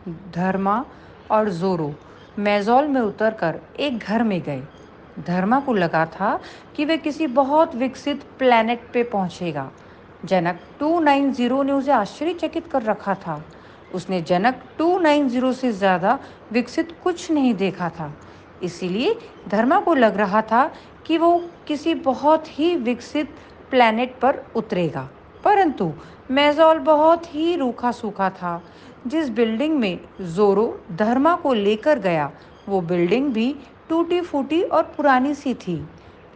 धर्मा और जोरो मेजॉल में उतरकर एक घर में गए। धर्मा को लगा था कि वह किसी बहुत विकसित प्लेनेट पे पहुंचेगा। जनक 290 ने उसे आश्चर्यचकित कर रखा था। उसने जनक 290 से ज़्यादा विकसित कुछ नहीं देखा था। इसीलिए धर्मा को लग रहा था कि वो किसी बहुत ही विकसित प्लेनेट पर उतरेगा। परंतु मेजॉल बहुत ही रूखा सूखा था। जिस बिल्डिंग में जोरो धर्मा को लेकर गया, वो बिल्डिंग भी टूटी फूटी और पुरानी सी थी।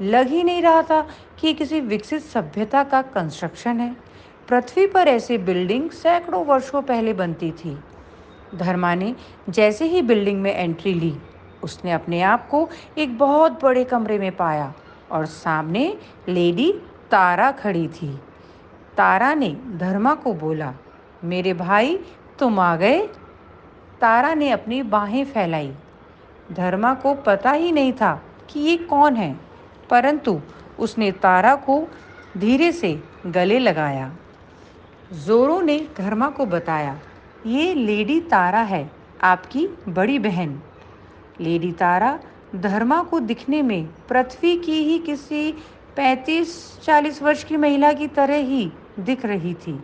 लग ही नहीं रहा था कि ये किसी विकसित सभ्यता का कंस्ट्रक्शन है। पृथ्वी पर ऐसी बिल्डिंग सैकड़ों वर्षों पहले बनती थी। धर्मा ने जैसे ही बिल्डिंग में एंट्री ली, उसने अपने आप को एक बहुत बड़े कमरे में पाया और सामने लेडी तारा खड़ी थी। तारा ने धर्मा को बोला, मेरे भाई, तुम आ गए। तारा ने अपनी बाहें फैलाई। धर्मा को पता ही नहीं था कि ये कौन है, परंतु उसने तारा को धीरे से गले लगाया। जोरो ने धर्मा को बताया, ये लेडी तारा है, आपकी बड़ी बहन। लेडी तारा धर्मा को दिखने में पृथ्वी की ही किसी 35-40 वर्ष की महिला की तरह ही दिख रही थी।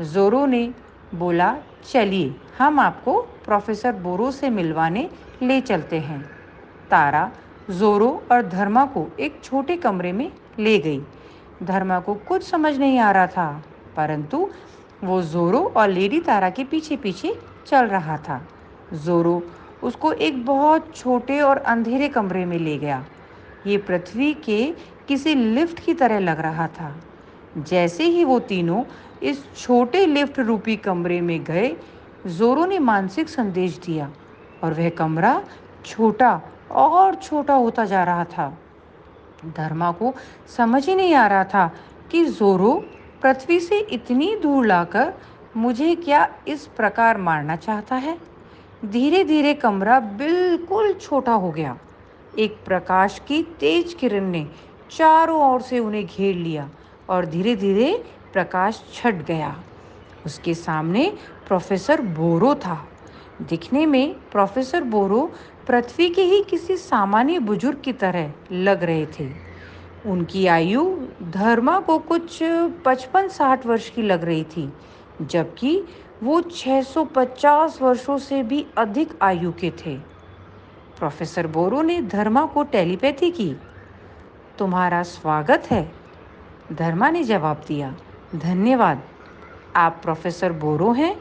जोरो ने बोला, चलिए हम आपको प्रोफेसर बोरो से मिलवाने ले चलते हैं। तारा जोरो और धर्मा को एक छोटे कमरे में ले गई। धर्मा को कुछ समझ नहीं आ रहा था, परंतु वो जोरो और लेडी तारा के पीछे पीछे चल रहा था। जोरो उसको एक बहुत छोटे और अंधेरे कमरे में ले गया। ये पृथ्वी के किसी लिफ्ट की तरह लग रहा था। जैसे ही वो तीनों इस छोटे लिफ्ट रूपी कमरे में गए, जोरो ने मानसिक संदेश दिया और वह कमरा छोटा और छोटा होता जा रहा था। धर्मा को समझ ही नहीं आ रहा था कि जोरो पृथ्वी से इतनी दूर लाकर मुझे क्या इस प्रकार मारना चाहता है। धीरे धीरे कमरा बिल्कुल छोटा हो गया। एक प्रकाश की तेज किरण ने चारों ओर से उन्हें घेर लिया और धीरे धीरे प्रकाश छट गया। उसके सामने प्रोफेसर बोरो था। दिखने में प्रोफेसर बोरो पृथ्वी के ही किसी सामान्य बुजुर्ग की तरह लग रहे थे। उनकी आयु धर्मा को कुछ 55-60 वर्ष की लग रही थी, जबकि वो 650 वर्षों से भी अधिक आयु के थे। प्रोफेसर बोरो ने धर्मा को टेलीपैथी की। तुम्हारा स्वागत है, धर्मा ने जवाब दिया। धन्यवाद। आप प्रोफेसर बोरो हैं?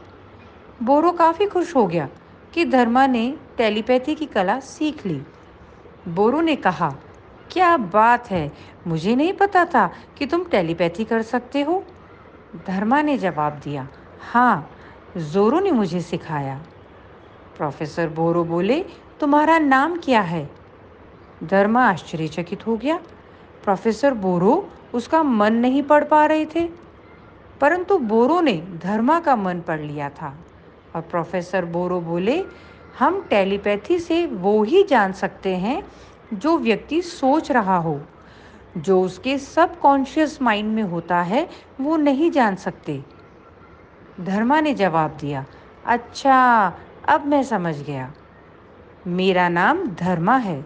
बोरो काफ़ी खुश हो गया कि धर्मा ने टेलीपैथी की कला सीख ली। बोरो ने कहा, क्या बात है, मुझे नहीं पता था कि तुम टेलीपैथी कर सकते हो। धर्मा ने जवाब दिया, हाँ, जोरो ने मुझे सिखाया। प्रोफेसर बोरो बोले, तुम्हारा नाम क्या है? धर्मा आश्चर्यचकित हो गया। प्रोफेसर बोरो उसका मन नहीं पढ़ पा रहे थे, परंतु बोरो ने धर्मा का मन पढ़ लिया था। और प्रोफेसर बोरो बोले, हम टेलीपैथी से वो ही जान सकते हैं जो व्यक्ति सोच रहा हो। जो उसके सबकॉन्शियस माइंड में होता है, वो नहीं जान सकते। धर्मा ने जवाब दिया, अच्छा, अब मैं समझ गया। मेरा नाम धर्मा है।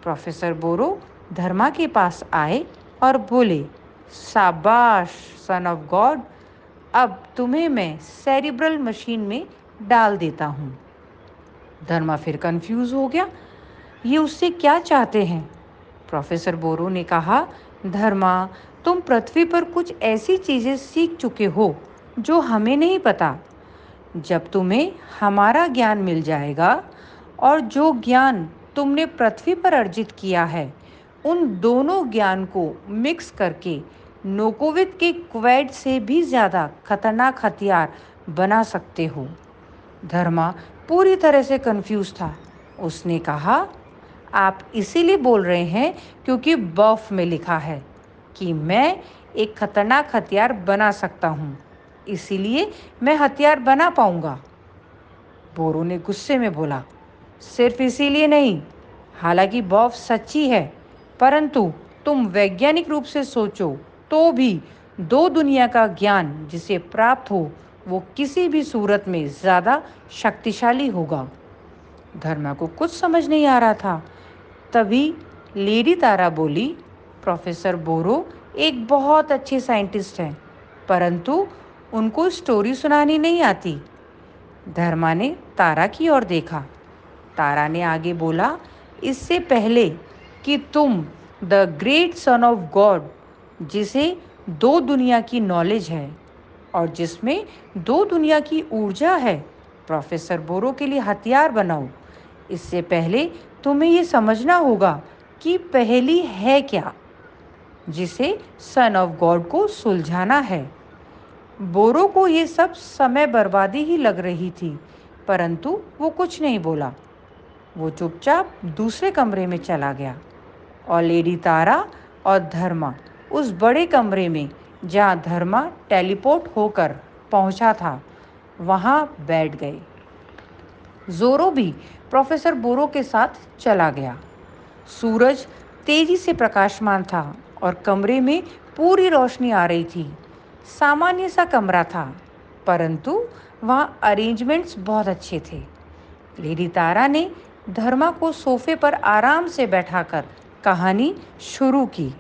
प्रोफेसर बोरो धर्मा के पास आए और बोले, शाबाश सन ऑफ गॉड, अब तुम्हें मैं सेरिब्रल मशीन में डाल देता हूँ। धर्मा फिर कंफ्यूज हो गया, ये उससे क्या चाहते हैं। प्रोफेसर बोरो ने कहा, धर्मा, तुम पृथ्वी पर कुछ ऐसी चीज़ें सीख चुके हो जो हमें नहीं पता। जब तुम्हें हमारा ज्ञान मिल जाएगा और जो ज्ञान तुमने पृथ्वी पर अर्जित किया है, उन दोनों ज्ञान को मिक्स करके नोकोविक के क्वैड से भी ज़्यादा खतरनाक हथियार बना सकते हो। धर्मा पूरी तरह से कंफ्यूज था। उसने कहा, आप इसीलिए बोल रहे हैं क्योंकि बफ में लिखा है कि मैं एक खतरनाक हथियार बना सकता हूँ, इसीलिए मैं हथियार बना पाऊंगा। बोरो ने गुस्से में बोला, सिर्फ इसीलिए नहीं, हालांकि बफ सच्ची है, परंतु तुम वैज्ञानिक रूप से सोचो तो भी दो दुनिया का ज्ञान जिसे प्राप्त हो, वो किसी भी सूरत में ज़्यादा शक्तिशाली होगा। धर्मा को कुछ समझ नहीं आ रहा था। तभी लेडी तारा बोली, प्रोफेसर बोरो एक बहुत अच्छे साइंटिस्ट हैं, परंतु उनको स्टोरी सुनानी नहीं आती। धर्मा ने तारा की ओर देखा। तारा ने आगे बोला, इससे पहले कि तुम the great son of God, जिसे दो दुनिया की नॉलेज है और जिसमें दो दुनिया की ऊर्जा है, प्रोफेसर बोरो के लिए हथियार बनाओ। इससे पहले तुम्हें ये समझना होगा कि पहेली है क्या, जिसे सन ऑफ गॉड को सुलझाना है। बोरो को ये सब समय बर्बादी ही लग रही थी, परंतु वो कुछ नहीं बोला। वो चुपचाप दूसरे कमरे में चला गया और लेडी तारा और धर्मा उस बड़े कमरे में, जहाँ धर्मा टेलीपोर्ट होकर पहुंचा था, वहां बैठ गए। जोरो भी प्रोफेसर बोरो के साथ चला गया। सूरज तेजी से प्रकाशमान था और कमरे में पूरी रोशनी आ रही थी। सामान्य सा कमरा था, परंतु वहाँ अरेंजमेंट्स बहुत अच्छे थे। लेडी तारा ने धर्मा को सोफे पर आराम से बैठाकर कहानी शुरू की।